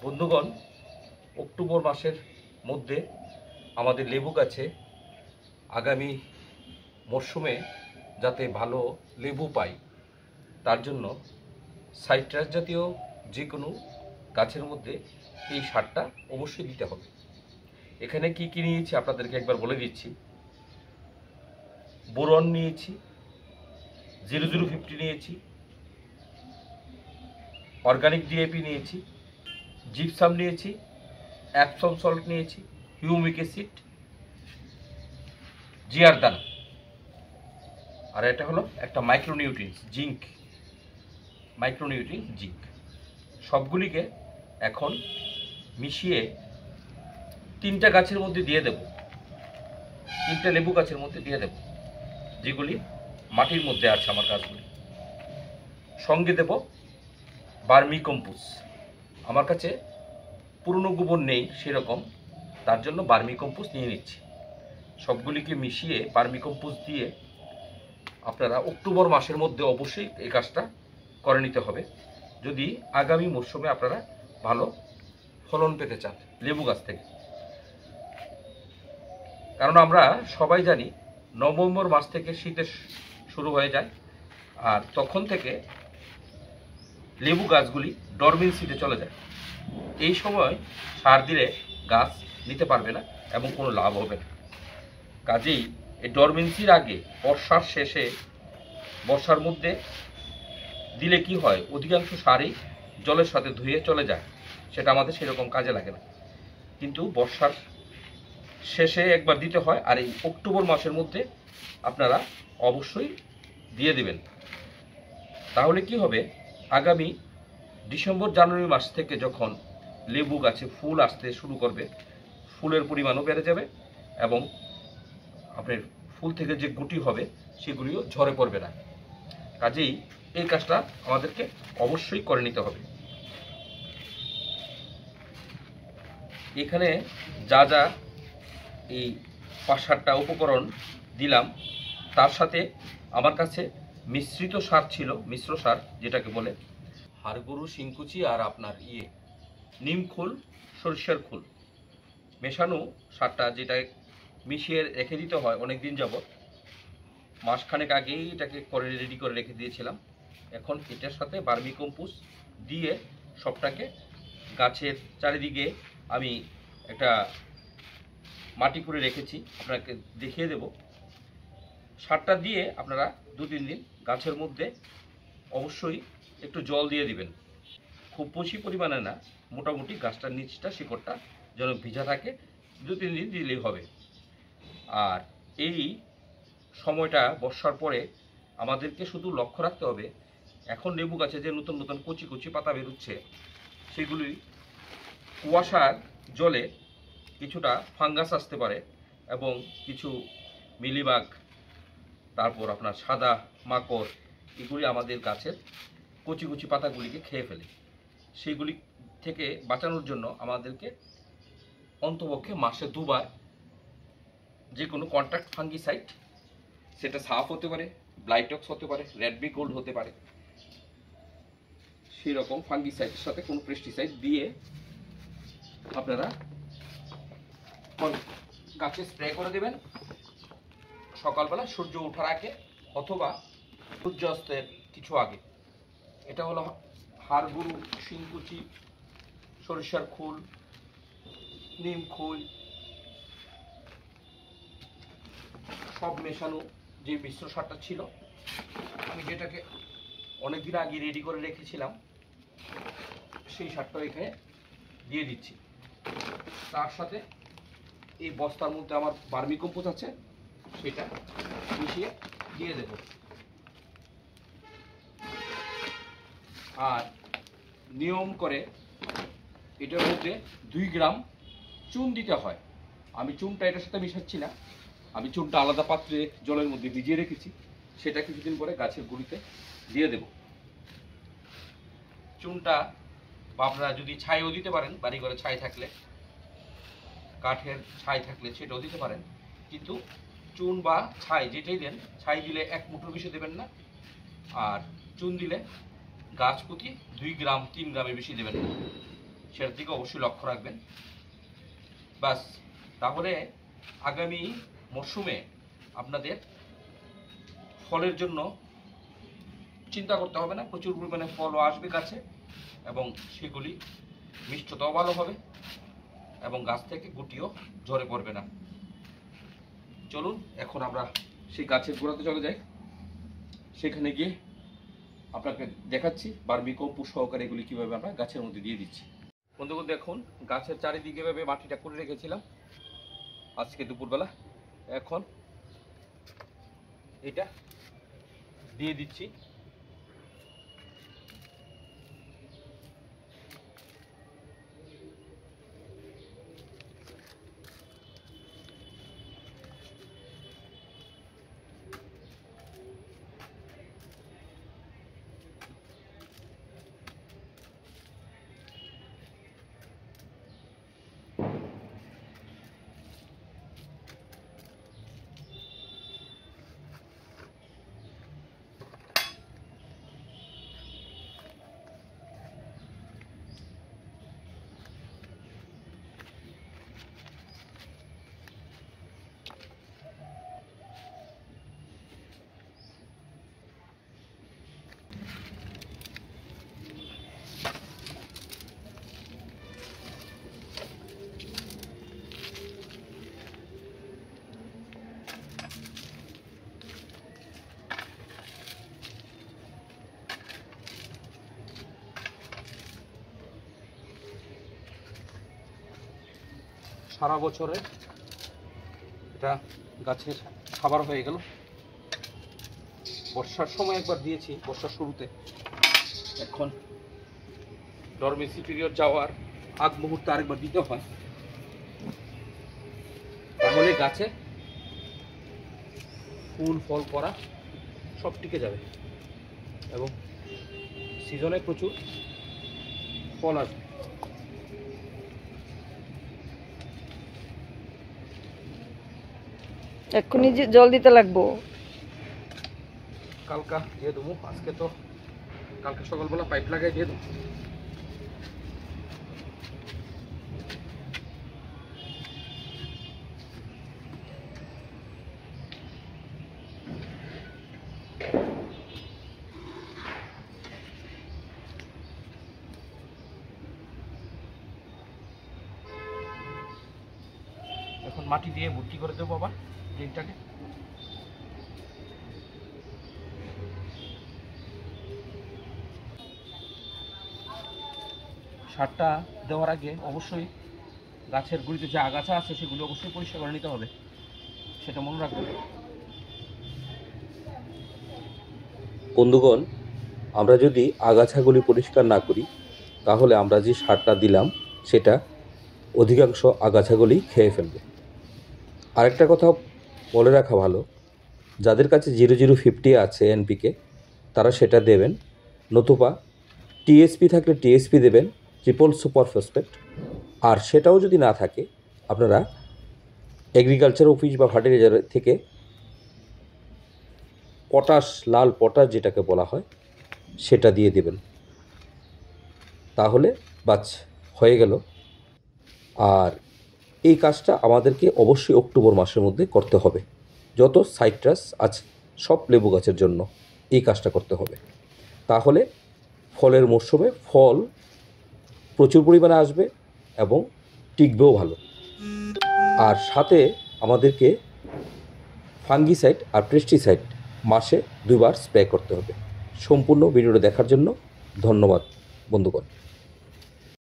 বন্ধুগণ, অক্টোবর মাসের মধ্যে আমাদের লেবু গাছে আগামী মরশুমে যাতে ভালো লেবু পাই তার জন্য সাইট্রাস জাতীয় যে কোনো গাছের মধ্যে এই সারটা অবশ্যই দিতে হবে। এখানে কি কি নিয়েছি আপনাদেরকে একবার বলে দিচ্ছি। বোরন নিয়েছি, 0050 নিয়েছি, অর্গানিক ডিএপি নিয়েছি, জিপসাম নিয়েছি, অ্যাপসম সল্ট নিয়েছি, হিউমিক অ্যাসিড, জিআর দানা, আর এটা হলো একটা মাইক্রোনিউট্রিয়েন্টস জিঙ্ক। সবগুলিকে এখন মিশিয়ে 3টা গাছের মধ্যে দিয়ে দেব, 3টা লেবু গাছের মধ্যে দিয়ে দেব, যেগুলি মাটির মধ্যে আছে আমার গাছগুলি। সঙ্গে দেব বার্মি কম্পোস্ট। আমার কাছে পুরনো গোবর নেই সেরকম, তার জন্য বার্মি কম্পোস্ট নিয়ে নিচ্ছি। সবগুলিকে মিশিয়ে বার্মি কম্পোস্ট দিয়ে আপনারা অক্টোবর মাসের মধ্যে অবশ্যই এই কাজটা করে নিতে হবে, যদি আগামী মরশুমে আপনারা ভালো ফলন পেতে চান লেবু গাছ থেকে। কারণ আমরা সবাই জানি নভেম্বর মাস থেকে শীতের শুরু হয়ে যায়, আর তখন থেকে লেবু গাছগুলি ডরমেন্সিতে চলে যায়। এই সময় সার দিলে গাছ নিতে পারবে না এবং কোনো লাভ হবে না। কাজেই এই ডরমেন্সির আগে বর্ষার শেষে, বর্ষার মধ্যে দিলে কি হয়, অধিকাংশ সারই জলের সাথে ধুয়ে চলে যায়, সেটা আমাদের সেরকম কাজে লাগে না। কিন্তু বর্ষার শেষে একবার দিতে হয়, আর এই অক্টোবর মাসের মধ্যে আপনারা অবশ্যই দিয়ে দেবেন। তাহলে কি হবে, আগামী ডিসেম্বর জানুয়ারি মাস থেকে যখন লেবু গাছে ফুল আসতে শুরু করবে, ফুলের পরিমাণও বেড়ে যাবে এবং আপনার ফুল থেকে যে গুটি হবে সেগুলিও ঝরে পড়বে না। কাজেই এই কাজটা আমাদেরকে অবশ্যই করে নিতে হবে। এখানে যা যা এই 5-7টা উপকরণ দিলাম, তার সাথে আমার কাছে মিশ্রিত সার ছিল, মিশ্র সার যেটাকে বলে হাড়গরু, শিংকুচি আর আপনার নিম খোল, সরিষার খোল মেশানো সারটা, যেটা মিশিয়ে রেখে দিতে হয় অনেক দিন যাবত। মাসখানেক আগেই এটাকে রেডি করে রেখে দিয়েছিলাম। এখন এটার সাথে বার্মি কম্পোস্ট দিয়ে সবটাকে গাছের চারিদিকে আমি একটা মাটি করে রেখেছি, আপনাকে দেখিয়ে দেব। সারটা দিয়ে আপনারা 2-3 দিন গাছের মধ্যে অবশ্যই একটু জল দিয়ে দিবেন, খুব বেশি পরিমাণে না, মোটামুটি গাছটার নিচটা, শিকড়টা যেন ভিজা থাকে, 2-3 দিন দিলেই হবে। আর এই সময়টা বর্ষার পরে আমাদেরকে শুধু লক্ষ্য রাখতে হবে, এখন লেবু গাছে যে নতুন নতুন কচি কচি পাতা বেরোচ্ছে, সেগুলি কুয়াশার জলে কিছুটা ফাঙ্গাস আসতে পারে এবং কিছু মিলিবাগ, তারপর আপনার সাদা মাকড়, এগুলি আমাদের গাছের কচি কচি পাতাগুলিকে খেয়ে ফেলে। সেইগুলি থেকে বাঁচানোর জন্য আমাদেরকে অন্তপক্ষে মাসে 2বার যে কোনো কন্ট্রাক্ট ফাঙ্গিসাইড, সেটা সাফ হতে পারে, ব্লাইটক্স হতে পারে, রেডবি গোল্ড হতে পারে, সেই রকম ফাঙ্গিসাইডের সাথে কোনো পেস্টিসাইড দিয়ে আপনারা গাছে স্প্রে করে দেবেন সকালবেলা সূর্য ওঠার আগে অথবা সূর্যাস্তের কিছু আগে। এটা হলো হাড়গরু, শিংকুচি, সরিষার খোল, নিম খোল সব মেশানো যে মিশ্র সারটা ছিল, আমি যেটাকে অনেকদিন আগে রেডি করে রেখেছিলাম, সেই সারটা এখানে দিয়ে দিচ্ছি। তার সাথে এই বস্তার মধ্যে আমার বার্মি কম্পোস্ট আছে, সেটা মিশিয়ে দিয়ে দেব। আর নিয়ম করে এটার মধ্যে 2 গ্রাম চুন দিতে হয়। আমি চুনটা এটার সাথে মিশাচ্ছি না, আমি চুনটা আলাদা পাত্রে জলের মধ্যে ভিজিয়ে রেখেছি, সেটা কিছুদিন পরে গাছের গুঁড়িতে দিয়ে দেব। চুনটা আপনারা যদি ছাইও দিতে পারেন, বাড়ি ঘরে ছাই থাকলে, কাঠের ছাই থাকলে সেটাও দিতে পারেন, কিন্তু চুন বা ছাই যেটাই দেন, ছাই দিলে 1 মুঠোর বেশি দেবেন না, আর চুন দিলে গাছ প্রতি 2 গ্রাম 3 গ্রামের বেশি দেবেন না। সেটার দিকে অবশ্যই লক্ষ্য রাখবেন। বাস, তাহলে আগামী মরশুমে আপনাদের ফলের জন্য চিন্তা করতে হবে না, প্রচুর পরিমাণে ফলও আসবে গাছে এবং সেগুলি মিষ্টতাও ভালো হবে এবং গাছ থেকে গুটিও ঝরে পড়বে না। চলুন এখন আমরা সেই গাছের গোড়াতে চলে যাই, সেখানে গিয়ে আপনাকে দেখাচ্ছি ভার্মিকম্পোস্ট সহকারে এগুলি কীভাবে আমরা গাছের মধ্যে দিয়ে দিচ্ছি। বন্ধুগণ দেখুন, গাছের চারিদিকে ভাবে মাটিটা করে রেখেছিলাম আজকে দুপুরবেলা, এখন এটা দিয়ে দিচ্ছি। সারা বছরে এটা গাছের খাবার হয়ে গেল। বর্ষার সময় একবার দিয়েছি, বর্ষার শুরুতে, এখন ডরমেসি পিরিয়ড যাওয়ার আগ মুহূর্তে আরেকবার দিতে হয়, তাহলে গাছে ফুল ফল করা সব টিকে যাবে এবং সিজনে প্রচুর ফল আসবে। এক্ষুনি জল দিতে লাগবো, কালকা দিয়ে দেবো, আজকে তো কালকে সকালবেলা পাইপ লাগাই দিয়ে দেবো। এখন মাটি দিয়ে ভর্তি করে দেবো আবার ড্রেনটাকে। সারটা দেওয়ার আগে অবশ্যই গাছের গুঁড়িতে যে আগাছা আছে সেগুলো অবশ্যই পরিষ্কার করে নিতে হবে, সেটা মনে রাখবেন। বন্ধুগণ, আমরা যদি আগাছাগুলি পরিষ্কার না করি তাহলে আমরা যে সারটা দিলাম সেটা অধিকাংশ আগাছাগুলি খেয়ে ফেলবে। আরেকটা কথা বলে রাখা ভালো, যাদের কাছে 0050 আছে এনপিকে, তারা সেটা দেবেন, নতুবা টিএসপি থাকলে টিএসপি দেবেন, ট্রিপল সুপার ফসফেট। আর সেটাও যদি না থাকে, আপনারা এগ্রিকালচার অফিস বা ফার্টিলাইজার থেকে পটাশ, লাল পটাশ যেটাকে বলা হয়, সেটা দিয়ে দেবেন, তাহলে বাস হয়ে গেল। আর এই কাজটা আমাদেরকে অবশ্যই অক্টোবর মাসের মধ্যে করতে হবে। যত সাইট্রাস আছে সব লেবু গাছের জন্য এই কাজটা করতে হবে, তাহলে ফলের মরশুমে ফল প্রচুর পরিমাণে আসবে এবং টিকবেও ভালো। আর সাথে আমাদেরকে ফাঙ্গিসাইড আর পেস্টিসাইড মাসে 2 বার স্প্রে করতে হবে। সম্পূর্ণ ভিডিওটা দেখার জন্য ধন্যবাদ বন্ধুগণ।